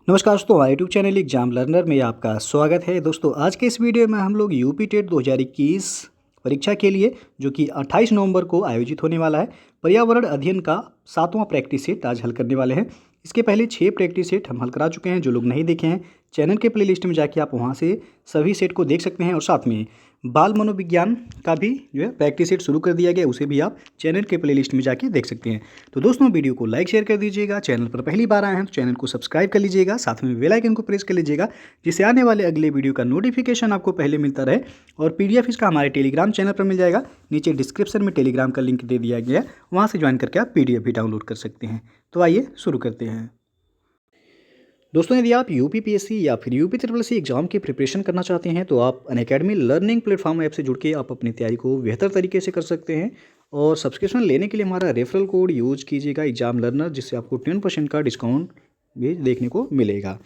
नमस्कार दोस्तों, हमारे यूट्यूब चैनल एग्जाम लर्नर में आपका स्वागत है। दोस्तों आज के इस वीडियो में हम लोग यूपी टेट 2021 परीक्षा के लिए जो कि 28 नवंबर को आयोजित होने वाला है, पर्यावरण अध्ययन का 7वां प्रैक्टिस सेट आज हल करने वाले हैं। इसके पहले 6 प्रैक्टिस सेट हम हल करा चुके हैं। जो लोग नहीं देखे हैं, चैनल के प्लेलिस्ट में जाके आप वहाँ से सभी सेट को देख सकते हैं और साथ में बाल मनोविज्ञान का भी जो है प्रैक्टिस सेट शुरू कर दिया गया, उसे भी आप चैनल के प्लेलिस्ट में जाके देख सकते हैं। तो दोस्तों वीडियो को लाइक शेयर कर दीजिएगा, चैनल पर पहली बार आए हैं तो चैनल को सब्सक्राइब कर लीजिएगा, साथ में बेल आइकन को प्रेस कर लीजिएगा जिससे आने वाले अगले वीडियो का नोटिफिकेशन आपको पहले मिलता रहे। और पीडीएफ इसका हमारे टेलीग्राम चैनल पर मिल जाएगा, नीचे डिस्क्रिप्शन में टेलीग्राम का लिंक दे दिया गया है, वहाँ से ज्वाइन करके आप पीडीएफ भी डाउनलोड कर सकते हैं। तो आइए शुरू करते हैं। दोस्तों यदि आप यूपीपीएससी या फिर यूपी ट्रिपल सी एग्जाम की प्रिपरेशन करना चाहते हैं तो आप अनअकैडमी लर्निंग प्लेटफॉर्म ऐप से जुड़ के आप अपनी तैयारी को बेहतर तरीके से कर सकते हैं। और सब्सक्रिप्शन लेने के लिए हमारा रेफरल कोड यूज कीजिएगा एग्जाम लर्नर, जिससे आपको 10% का डिस्काउंट भी देखने को मिलेगा।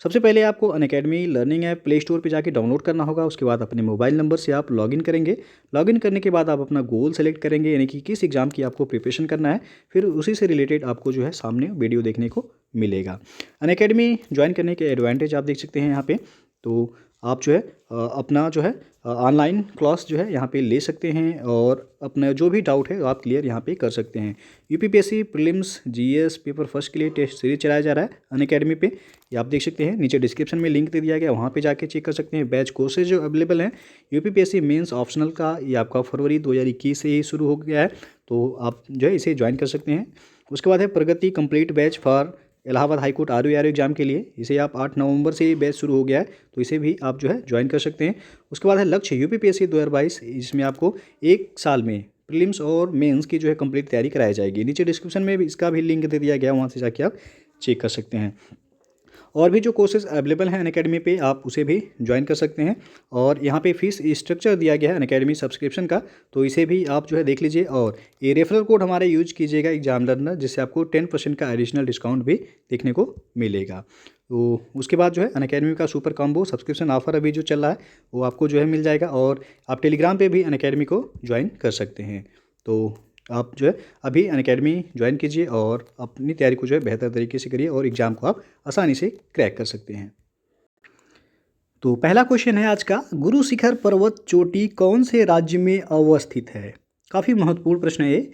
सबसे पहले आपको Unacademy learning app play store पर जाके डाउनलोड करना होगा। उसके बाद अपने मोबाइल नंबर से आप लॉगिन करेंगे। लॉगिन करने के बाद आप अपना गोल सेलेक्ट करेंगे, यानी कि किस एग्ज़ाम की आपको प्रिपरेशन करना है। फिर उसी से रिलेटेड आपको जो है सामने वीडियो देखने को मिलेगा। अनअकैडमी ज्वाइन करने के एडवांटेज आप देख सकते हैं यहाँ पे। तो आप जो है अपना जो है ऑनलाइन क्लास जो है यहाँ पे ले सकते हैं और अपना जो भी डाउट है आप क्लियर यहाँ पे कर सकते हैं। UPPSC prelims GS paper first के लिए टेस्ट सीरीज चलाया जा रहा है अनअकैडमी पे, ये आप देख सकते हैं। नीचे डिस्क्रिप्शन में लिंक दे दिया गया, वहाँ पे जाके चेक कर सकते हैं। बैच कोर्सेज जो अवेलेबल हैं यूपीपीएससी मेंस ऑप्शनल का, ये आपका फरवरी 2021 से ही शुरू हो गया है, तो आप जो है इसे ज्वाइन कर सकते हैं। उसके बाद है Pragati complete batch for Allahabad high court R exam के लिए, इसे आप 8 नवंबर से बैच शुरू हो गया है, तो इसे भी आप जो है ज्वाइन कर सकते हैं। उसके बाद है लक्ष्य यूपीपीएससी 2022, इसमें आपको 1 साल में प्रीलिम्स और मेंस की जो है कंप्लीट तैयारी कराई जाएगी। नीचे डिस्क्रिप्शन में भी इसका भी लिंक दे दिया गया, वहाँ से जाके आप चेक कर सकते हैं। और भी जो कोर्सेज अवेलेबल हैं अनअकैडमी पे आप उसे भी ज्वाइन कर सकते हैं। और यहाँ पे फीस स्ट्रक्चर दिया गया है अनअकैडमी सब्सक्रिप्शन का, तो इसे भी आप जो है देख लीजिए। और ये रेफरल कोड हमारे यूज कीजिएगा एग्जाम लर्नर, जिससे आपको 10% का एडिशनल डिस्काउंट भी देखने को मिलेगा। तो उसके बाद जो है अनअकैडमी का सुपर कॉम्बो सब्सक्रिप्शन ऑफर अभी जो चल रहा है वो आपको जो है मिल जाएगा। और आप टेलीग्राम पे भी अनअकैडमी को ज्वाइन कर सकते हैं। तो आप जो है अभी अनअकैडमी ज्वाइन कीजिए और अपनी तैयारी को जो है बेहतर तरीके से करिए और एग्ज़ाम को आप आसानी से क्रैक कर सकते हैं। तो पहला क्वेश्चन है आज का, गुरु शिखर पर्वत चोटी कौन से राज्य में अवस्थित है? काफ़ी महत्वपूर्ण प्रश्न है ये।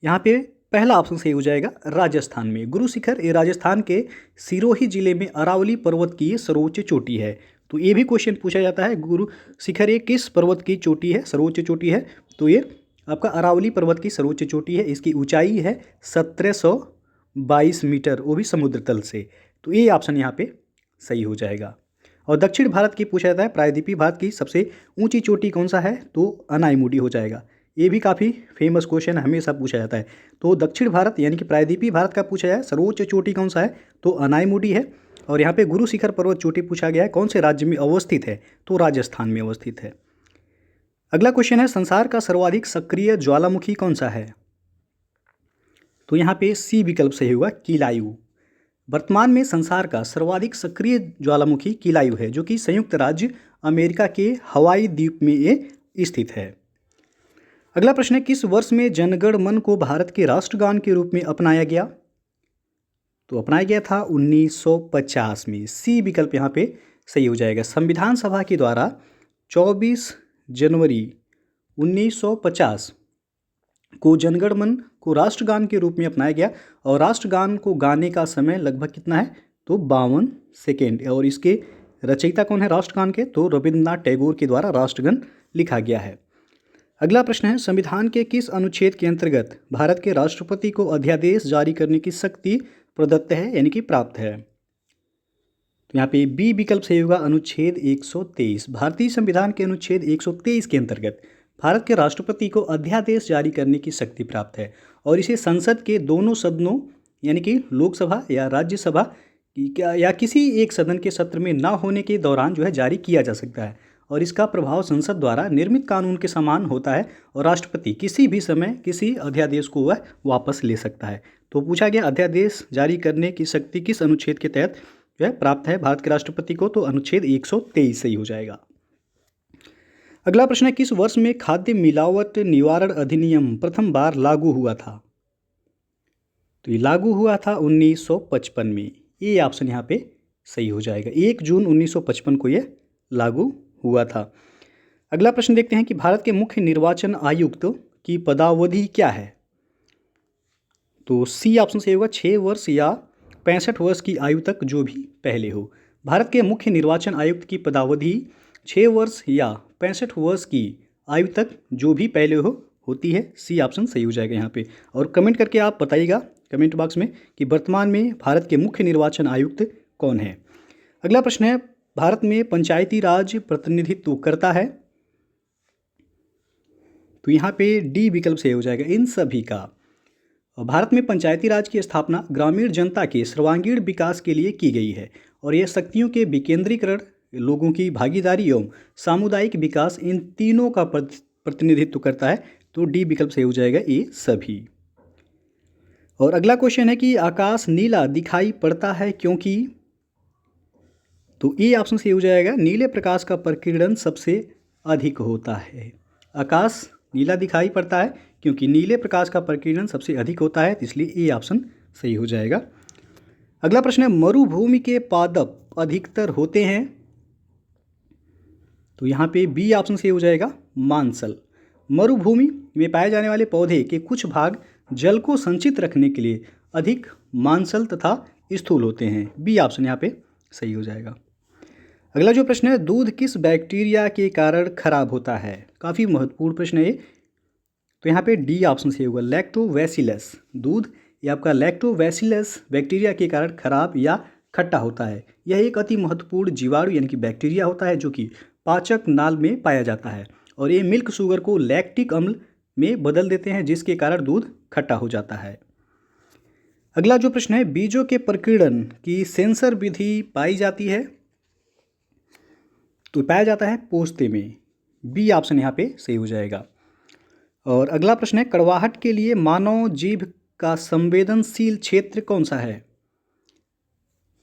यहाँ पे पहला ऑप्शन सही हो जाएगा राजस्थान में। गुरु शिखर ये राजस्थान के सिरोही जिले में अरावली पर्वत की सर्वोच्च चोटी है। तो ये भी क्वेश्चन पूछा जाता है, गुरु शिखर ये किस पर्वत की चोटी है, सर्वोच्च चोटी है? तो ये आपका अरावली पर्वत की सर्वोच्च चोटी है। इसकी ऊंचाई है 1722 मीटर, वो भी समुद्र तल से। तो ये ऑप्शन यहाँ पे सही हो जाएगा। और दक्षिण भारत की पूछा जाता है, प्रायद्वीपीय भारत की सबसे ऊंची चोटी कौन सा है? तो अनाईमुडी हो जाएगा। ये भी काफ़ी फेमस क्वेश्चन हमेशा पूछा जाता है। तो दक्षिण भारत यानी कि प्रायद्वीपीय भारत का पूछा जाए सर्वोच्च चोटी कौन सा है? तो अनाईमुडी है। और यहाँ पे गुरु शिखर पर्वत चोटी पूछा गया है कौन से राज्य में अवस्थित है? तो राजस्थान में अवस्थित है। अगला क्वेश्चन है, संसार का सर्वाधिक सक्रिय ज्वालामुखी कौन सा है? तो यहाँ पे सी विकल्प सही होगा, कीलायु। वर्तमान में संसार का सर्वाधिक सक्रिय ज्वालामुखी कीलायु है, जो कि संयुक्त राज्य अमेरिका के हवाई द्वीप में ये स्थित है। अगला प्रश्न है, किस वर्ष में जनगण मन को भारत के राष्ट्रगान के रूप में अपनाया गया? तो अपनाया गया था 1950 में। सी विकल्प यहाँ पे सही हो जाएगा। संविधान सभा के द्वारा 24 जनवरी 1950 को जनगण मन को राष्ट्रगान के रूप में अपनाया गया। और राष्ट्रगान को गाने का समय लगभग कितना है? तो 52 सेकेंड। और इसके रचयिता कौन है राष्ट्रगान के? तो रविंद्रनाथ टैगोर के द्वारा राष्ट्रगान लिखा गया है। अगला प्रश्न है, संविधान के किस अनुच्छेद के अंतर्गत भारत के राष्ट्रपति को अध्यादेश जारी करने की शक्ति प्रदत्त है, यानी कि प्राप्त है? तो यहाँ पे बी विकल्प सही होगा, अनुच्छेद 123। भारतीय संविधान के अनुच्छेद 123 के अंतर्गत भारत के राष्ट्रपति को अध्यादेश जारी करने की शक्ति प्राप्त है। और इसे संसद के दोनों सदनों यानी कि लोकसभा या राज्यसभा या किसी एक सदन के सत्र में न होने के दौरान जो है जारी किया जा सकता है। और इसका प्रभाव संसद द्वारा निर्मित कानून के समान होता है और राष्ट्रपति किसी भी समय किसी अध्यादेश को वह वापस ले सकता है। तो पूछा गया अध्यादेश जारी करने की शक्ति किस अनुच्छेद के तहत जो है प्राप्त है भारत के राष्ट्रपति को? तो अनुच्छेद 123 सही हो जाएगा। अगला प्रश्न है, किस वर्ष में खाद्य मिलावट निवारण अधिनियम प्रथम बार लागू हुआ था? तो ये लागू हुआ था 1955 में। ये ऑप्शन यहाँ पे सही हो जाएगा। 1 जून 1955 को ये लागू हुआ था। अगला प्रश्न देखते हैं कि भारत के मुख्य निर्वाचन आयुक्त की पदावधि क्या है। तो सी ऑप्शन सही होगा, 6 वर्ष या 65 वर्ष की आयु तक जो भी पहले हो। भारत के मुख्य निर्वाचन आयुक्त की पदावधि 6 वर्ष या 65 वर्ष की आयु तक जो भी पहले हो होती है। सी ऑप्शन सही हो जाएगा यहाँ पे। और कमेंट करके आप बताइएगा कमेंट बॉक्स में कि वर्तमान में भारत के मुख्य निर्वाचन आयुक्त कौन है। अगला प्रश्न है, भारत में पंचायती राज प्रतिनिधित्व करता है। तो यहाँ पे डी विकल्प सही हो जाएगा, इन सभी का। भारत में पंचायती राज की स्थापना ग्रामीण जनता के सर्वांगीण विकास के लिए की गई है और यह शक्तियों के विकेंद्रीकरण, लोगों की भागीदारी एवं सामुदायिक विकास, इन तीनों का प्रतिनिधित्व करता है। तो डी विकल्प सही हो जाएगा, ये सभी। और अगला क्वेश्चन है कि आकाश नीला दिखाई पड़ता है क्योंकि। तो ए ऑप्शन सही हो जाएगा, नीले प्रकाश का प्रकीर्णन सबसे अधिक होता है। आकाश नीला दिखाई पड़ता है क्योंकि नीले प्रकाश का प्रकीर्णन सबसे अधिक होता है, तो इसलिए ए ऑप्शन सही हो जाएगा। अगला प्रश्न है, मरुभूमि के पादप अधिकतर होते हैं। तो यहाँ पे बी ऑप्शन सही हो जाएगा, मांसल। मरुभूमि में पाए जाने वाले पौधे के कुछ भाग जल को संचित रखने के लिए अधिक मांसल तथा स्थूल होते हैं। बी ऑप्शन यहाँ पे सही हो जाएगा। अगला जो प्रश्न है, दूध किस बैक्टीरिया के कारण खराब होता है। काफ़ी महत्वपूर्ण प्रश्न है ये। तो यहाँ पे डी ऑप्शन सही होगा, लैक्टोबैसिलस। दूध ये आपका लैक्टोबैसिलस बैक्टीरिया के कारण खराब या खट्टा होता है। यह एक अति महत्वपूर्ण जीवाणु यानी कि बैक्टीरिया होता है जो कि पाचक नाल में पाया जाता है और ये मिल्क शुगर को लैक्टिक अम्ल में बदल देते हैं, जिसके कारण दूध खट्टा हो जाता है। अगला जो प्रश्न है, बीजों के प्रकीर्णन की सेंसर विधि पाई जाती है। तो पाया जाता है पोस्ते में। बी ऑप्शन यहाँ पे सही हो जाएगा। और अगला प्रश्न है, कड़वाहट के लिए मानव जीभ का संवेदनशील क्षेत्र कौन सा है।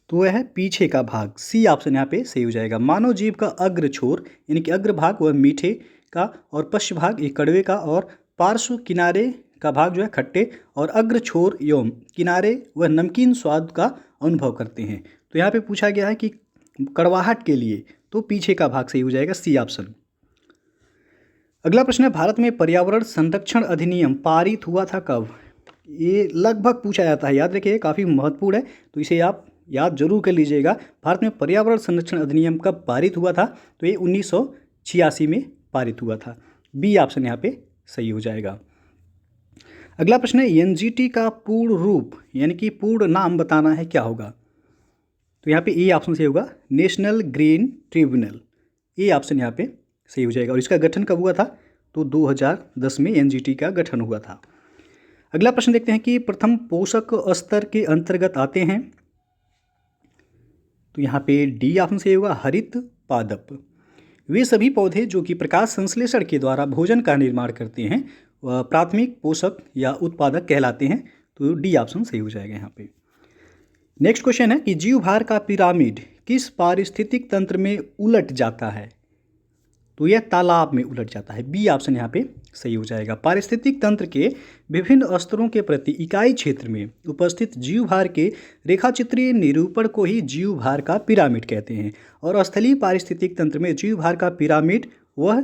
तो वह है पीछे का भाग। सी ऑप्शन यहाँ पे सही हो जाएगा। मानव जीभ का अग्र छोर यानी कि अग्र भाग वह मीठे का और पश्च भाग एक कड़वे का और पार्श्व किनारे का भाग जो है खट्टे और अग्र छोर एवं किनारे वह नमकीन स्वाद का अनुभव करते हैं। तो यहाँ पे पूछा गया है कि कड़वाहट के लिए, तो पीछे का भाग सही हो जाएगा, सी ऑप्शन। अगला प्रश्न है, भारत में पर्यावरण संरक्षण अधिनियम पारित हुआ था कब। ये लगभग पूछा जाता है, याद रखिए काफ़ी महत्वपूर्ण है, तो इसे आप याद जरूर कर लीजिएगा। भारत में पर्यावरण संरक्षण अधिनियम कब पारित हुआ था। तो ये 1986 में पारित हुआ था। बी ऑप्शन यहाँ पे सही हो जाएगा। अगला प्रश्न है, एनजीटी का पूर्ण रूप यानी कि पूर्ण नाम बताना है, क्या होगा। तो यहाँ पे ए ऑप्शन सही होगा, national green tribunal. A option यहाँ पे सही हो जाएगा। और इसका गठन कब हुआ था। तो 2010 में एनजीटी का गठन हुआ था। अगला प्रश्न देखते हैं कि प्रथम पोषक स्तर के अंतर्गत आते हैं। तो यहाँ पे डी ऑप्शन सही होगा, हरित पादप। वे सभी पौधे जो कि प्रकाश संश्लेषण के द्वारा भोजन का निर्माण करते हैं वह प्राथमिक पोषक या उत्पादक कहलाते हैं। तो डी ऑप्शन सही हो जाएगा यहाँ पे। नेक्स्ट क्वेश्चन है कि जीवभार का पिरामिड किस पारिस्थितिक तंत्र में उलट जाता है। तो यह तालाब में उलट जाता है। बी ऑप्शन यहाँ पे सही हो जाएगा। पारिस्थितिक तंत्र के विभिन्न स्तरों के प्रति इकाई क्षेत्र में उपस्थित जीवभार के रेखाचित्रीय निरूपण को ही जीवभार का पिरामिड कहते हैं। और स्थलीय पारिस्थितिक तंत्र में जीवभार का पिरामिड वह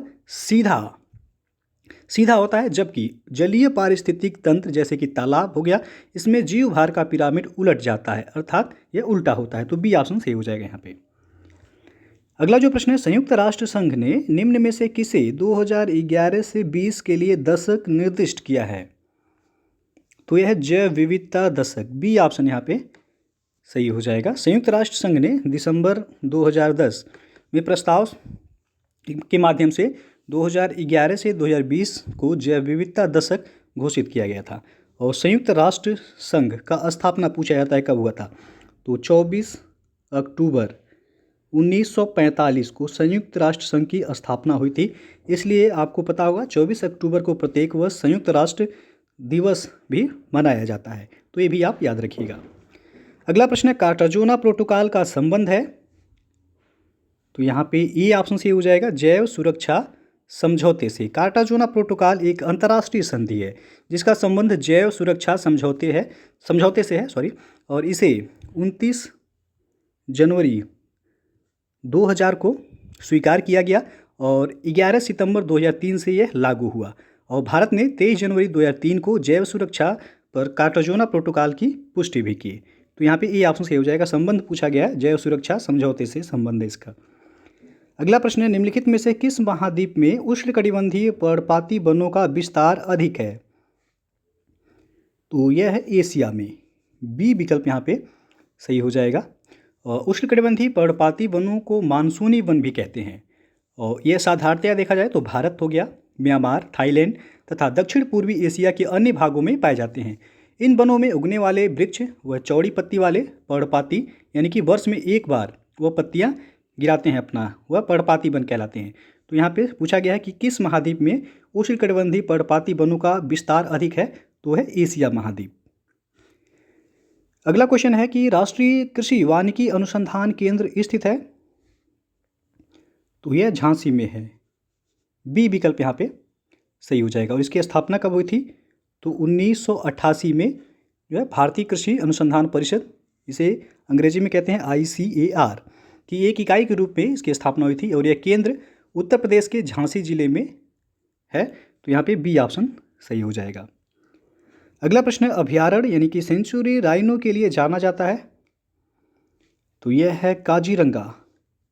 सीधा होता है, जबकि जलीय पारिस्थितिक तंत्र जैसे कि तालाब हो गया, इसमें जीवभार का पिरामिड उलट जाता है, अर्थात यह उल्टा होता है। तो बी ऑप्शन सही हो जाएगा यहाँ पे। अगला जो प्रश्न है, संयुक्त राष्ट्र संघ ने निम्न में से किसे 2011 से 20 के लिए दशक निर्दिष्ट किया है। तो यह है जैव विविधता दशक। बी ऑप्शन यहाँ पे सही हो जाएगा। संयुक्त राष्ट्र संघ ने दिसंबर 2010 में प्रस्ताव के माध्यम से 2011 से 2020 को जैव विविधता दशक घोषित किया गया था। और संयुक्त राष्ट्र संघ का स्थापना पूछा जाता है कब हुआ था। तो 24 अक्टूबर 1945 को संयुक्त राष्ट्र संघ की स्थापना हुई थी। इसलिए आपको पता होगा 24 अक्टूबर को प्रत्येक वर्ष संयुक्त राष्ट्र दिवस भी मनाया जाता है। तो ये भी आप याद रखिएगा। अगला प्रश्न है, कार्टाजोना प्रोटोकॉल का संबंध है। तो यहाँ पे ए ऑप्शन सही हो जाएगा, जैव सुरक्षा समझौते से। कार्टाजोना प्रोटोकॉल एक अंतर्राष्ट्रीय संधि है जिसका संबंध जैव सुरक्षा समझौते से है। और इसे 29 जनवरी 2000 को स्वीकार किया गया और 11 सितंबर 2003 से यह लागू हुआ। और भारत ने 23 जनवरी 2003 को जैव सुरक्षा पर कार्टाजोना प्रोटोकॉल की पुष्टि भी की। तो यहाँ पे ये ऑप्शन सही हो जाएगा। संबंध पूछा गया है, जैव सुरक्षा समझौते से संबंध है इसका। अगला प्रश्न है, निम्नलिखित में से किस महाद्वीप में उष्णकटिबंधीय पर्णपाती वनों का विस्तार अधिक है? तो यह है एशिया में। बी विकल्प यहाँ पे सही हो जाएगा। और उष्णकटिबंधीय पर्णपाती वनों को मानसूनी वन भी कहते हैं। और यह साधारणतया देखा जाए तो भारत हो गया, म्यांमार, थाईलैंड तथा दक्षिण पूर्वी एशिया के अन्य भागों में पाए जाते हैं। इन वनों में उगने वाले वृक्ष व चौड़ी पत्ती वाले पर्णपाती यानी कि वर्ष में एक बार वह पत्तियां गिराते हैं अपना, वह पर्णपाती वन कहलाते हैं। तो यहाँ पे पूछा गया है कि किस महाद्वीप में उष्णकटिबंधीय पर्णपाती वनों का विस्तार अधिक है? तो है एशिया महाद्वीप। अगला क्वेश्चन है कि राष्ट्रीय कृषि वानिकी अनुसंधान केंद्र स्थित है? तो यह झांसी में है। बी विकल्प यहाँ पे सही हो जाएगा। और इसकी स्थापना कब हुई थी? तो 1988 में जो है भारतीय कृषि अनुसंधान परिषद, इसे अंग्रेजी में कहते हैं ICAR, की एक इकाई के रूप में इसकी स्थापना हुई थी। और यह केंद्र उत्तर प्रदेश के झांसी जिले में है। तो यहाँ पे बी ऑप्शन सही हो जाएगा। अगला प्रश्न है, अभयारण्य यानी कि सेंचुरी राइनो के लिए जाना जाता है? तो यह है काजीरंगा।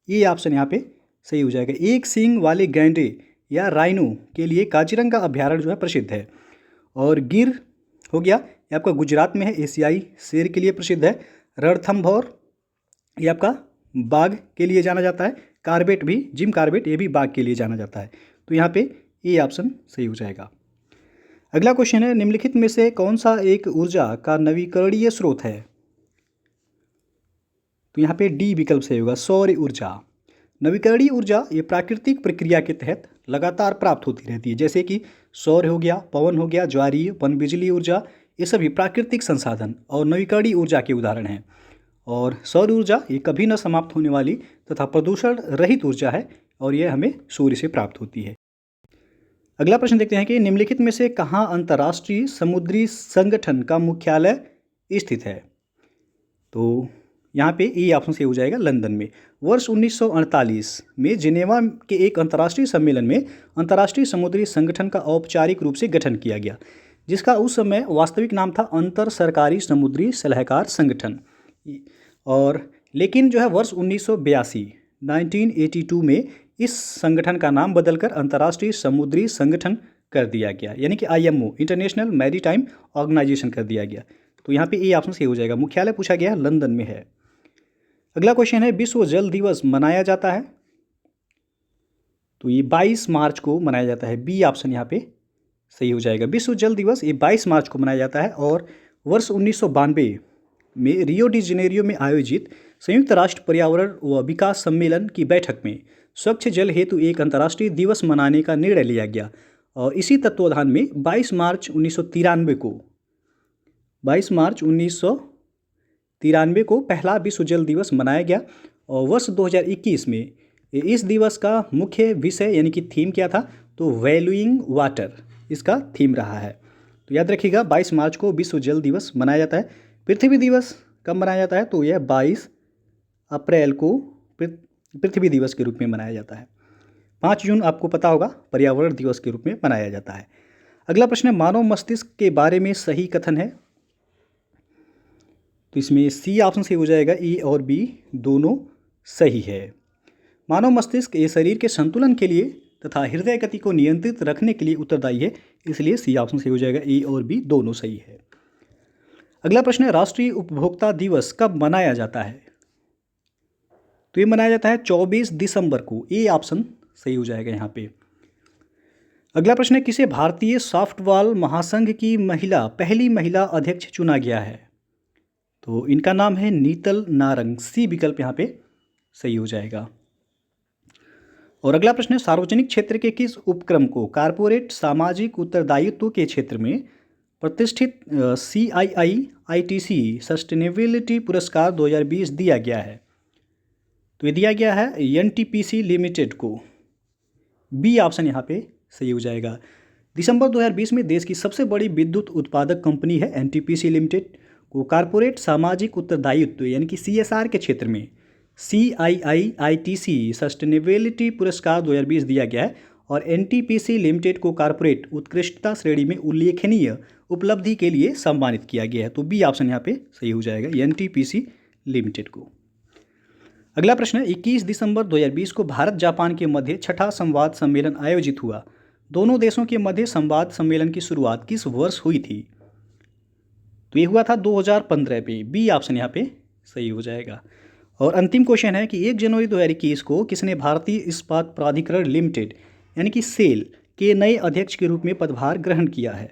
ये ऑप्शन यहाँ पे सही हो जाएगा। एक सींग वाले गैंडे या राइनो के लिए काजीरंगा अभयारण्य जो है प्रसिद्ध है। और गिर हो गया, ये आपका गुजरात में है, एशियाई शेर के लिए प्रसिद्ध है। रणथंभौर ये आपका बाघ के लिए जाना जाता है। कार्बेट भी, जिम कार्बेट, ये भी बाघ के लिए जाना जाता है। तो यहाँ पे ये ऑप्शन सही हो जाएगा। अगला क्वेश्चन है, निम्नलिखित में से कौन सा एक ऊर्जा का नवीकरणीय स्रोत है? तो यहाँ पे डी विकल्प सही होगा, सौर ऊर्जा। नवीकरणीय ऊर्जा ये प्राकृतिक प्रक्रिया के तहत लगातार प्राप्त होती रहती है, जैसे कि सौर हो गया, पवन हो गया, ज्वारीय, पनबिजली ऊर्जा, ये सभी प्राकृतिक संसाधन और नवीकरणीय ऊर्जा के उदाहरण हैं। और सौर ऊर्जा ये कभी न समाप्त होने वाली तथा प्रदूषण रहित ऊर्जा है और यह हमें सूर्य से प्राप्त होती है। अगला प्रश्न देखते हैं कि निम्नलिखित में से कहाँ अंतर्राष्ट्रीय समुद्री संगठन का मुख्यालय स्थित है? तो यहाँ पे ए ऑप्शन से हो जाएगा, लंदन में। वर्ष 1948 में जिनेवा के एक अंतर्राष्ट्रीय सम्मेलन में अंतर्राष्ट्रीय समुद्री संगठन का औपचारिक रूप से गठन किया गया, जिसका उस समय वास्तविक नाम था अंतर सरकारी समुद्री सलाहकार संगठन। और लेकिन जो है वर्ष 1982 में इस संगठन का नाम बदलकर अंतर्राष्ट्रीय समुद्री संगठन कर दिया गया, यानी कि IMO, इंटरनेशनल मैरीटाइम ऑर्गेनाइजेशन कर दिया गया। तो यहाँ पे ए ऑप्शन सही हो जाएगा। मुख्यालय पूछा गया लंदन में है। अगला क्वेश्चन है, विश्व जल दिवस मनाया जाता है? तो ये 22 मार्च को मनाया जाता है। बी ऑप्शन यहाँ पे सही हो जाएगा। विश्व जल दिवस ये 22 मार्च को मनाया जाता है। और वर्ष 1992 में रियो डी जेनेरियो में आयोजित संयुक्त राष्ट्र पर्यावरण व विकास सम्मेलन की बैठक में स्वच्छ जल हेतु एक अंतर्राष्ट्रीय दिवस मनाने का निर्णय लिया गया। और इसी तत्वावधान में 22 मार्च 1993 को पहला विश्व जल दिवस मनाया गया। और वर्ष 2021 में इस दिवस का मुख्य विषय यानी कि थीम क्या था? तो वैल्यूइंग वाटर इसका थीम रहा है। तो याद रखिएगा 22 मार्च को विश्व जल दिवस मनाया जाता है। पृथ्वी दिवस कब मनाया जाता है? तो यह 22 अप्रैल को पृथ्वी दिवस के रूप में मनाया जाता है। 5 जून आपको पता होगा पर्यावरण दिवस के रूप में मनाया जाता है। अगला प्रश्न है, मानव मस्तिष्क के बारे में सही कथन है? तो इसमें सी ऑप्शन सही हो जाएगा। ए और बी दोनों सही है। मानव मस्तिष्क ये शरीर के संतुलन के लिए तथा हृदय गति को नियंत्रित रखने के लिए उत्तरदायी है, इसलिए सी ऑप्शन सही हो जाएगा। ए और बी दोनों सही है। अगला प्रश्न है, राष्ट्रीय उपभोक्ता दिवस कब मनाया जाता है? तो ये मनाया जाता है 24 दिसंबर को। ए ऑप्शन सही हो जाएगा यहाँ पे। अगला प्रश्न है, किसे भारतीय सॉफ्टबॉल महासंघ की पहली महिला अध्यक्ष चुना गया है? तो इनका नाम है नीतल नारंग। सी विकल्प यहाँ पे सही हो जाएगा। और अगला प्रश्न है, सार्वजनिक क्षेत्र के किस उपक्रम को कॉर्पोरेट सामाजिक उत्तरदायित्व के क्षेत्र में प्रतिष्ठित CII-ITC सस्टेनेबिलिटी पुरस्कार 2020 दिया गया है? तो ये दिया गया है NTPC लिमिटेड को। बी ऑप्शन यहाँ पे सही हो जाएगा। दिसंबर 2020 में देश की सबसे बड़ी विद्युत उत्पादक कंपनी है NTPC लिमिटेड को कॉर्पोरेट सामाजिक उत्तरदायित्व यानी कि CSR के क्षेत्र में CIIITC सस्टेनेबिलिटी पुरस्कार 2020 दिया गया है और NTPC लिमिटेड को कॉरपोरेट उत्कृष्टता श्रेणी में उल्लेखनीय उपलब्धि के लिए सम्मानित किया गया है। तो बी ऑप्शन यहाँ पे सही हो जाएगा, NTPC लिमिटेड को। अगला प्रश्न है, 21 दिसंबर 2020 को भारत जापान के मध्य छठा संवाद सम्मेलन आयोजित हुआ। दोनों देशों के मध्य संवाद सम्मेलन की शुरुआत किस वर्ष हुई थी? तो ये हुआ था 2015 पे। बी ऑप्शन यहाँ पे सही हो जाएगा। और अंतिम क्वेश्चन है कि 1 जनवरी 2021 को किसने भारतीय इस्पात प्राधिकरण लिमिटेड यानी कि सेल के नए अध्यक्ष के रूप में पदभार ग्रहण किया है?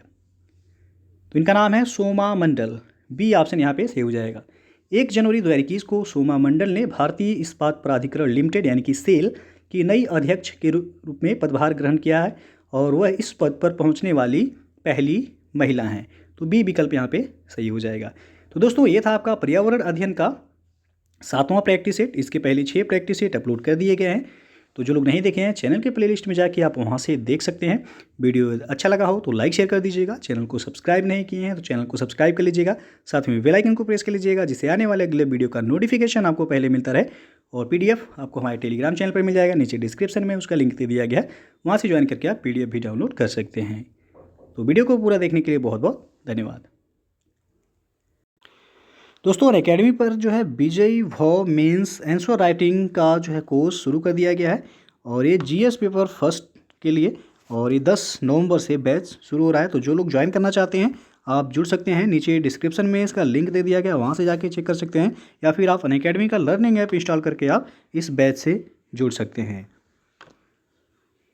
तो इनका नाम है सोमा मंडल। बी ऑप्शन यहाँ पे सही हो जाएगा। 1 जनवरी 2021 को सोमा मंडल ने भारतीय इस्पात प्राधिकरण लिमिटेड यानी कि सेल की नई अध्यक्ष के रूप में पदभार ग्रहण किया है और वह इस पद पर पहुंचने वाली पहली महिला हैं। तो बी विकल्प यहाँ पे सही हो जाएगा। तो दोस्तों ये था आपका पर्यावरण अध्ययन का 7वां प्रैक्टिस सेट। इसके पहले 6 प्रैक्टिस सेट अपलोड कर दिए गए हैं, तो जो लोग नहीं देखे हैं चैनल के प्लेलिस्ट में जाके आप वहां से देख सकते हैं। वीडियो अच्छा लगा हो तो लाइक शेयर कर दीजिएगा। चैनल को सब्सक्राइब नहीं किए हैं तो चैनल को सब्सक्राइब कर लीजिएगा, साथ में बेल आइकन को प्रेस कर लीजिएगा जिससे आने वाले अगले वीडियो का नोटिफिकेशन आपको पहले मिलता रहे। और PDF आपको हमारे टेलीग्राम चैनल पर मिल जाएगा, नीचे डिस्क्रिप्शन में उसका लिंक दे दिया गया है, वहाँ से ज्वाइन करके आप PDF भी डाउनलोड कर सकते हैं। तो वीडियो को पूरा देखने के लिए बहुत बहुत धन्यवाद। दोस्तों अनअकैडमी पर जो है विजय भव मेंस आंसर राइटिंग का जो है कोर्स शुरू कर दिया गया है और ये GS पेपर फर्स्ट के लिए, और ये 10 नवंबर से बैच शुरू हो रहा है। तो जो लोग ज्वाइन करना चाहते हैं आप जुड़ सकते हैं, नीचे डिस्क्रिप्शन में इसका लिंक दे दिया गया, वहाँ से जाके चेक कर सकते हैं, या फिर आप अनअकैडमी का लर्निंग ऐप इंस्टॉल करके आप इस बैच से जुड़ सकते हैं।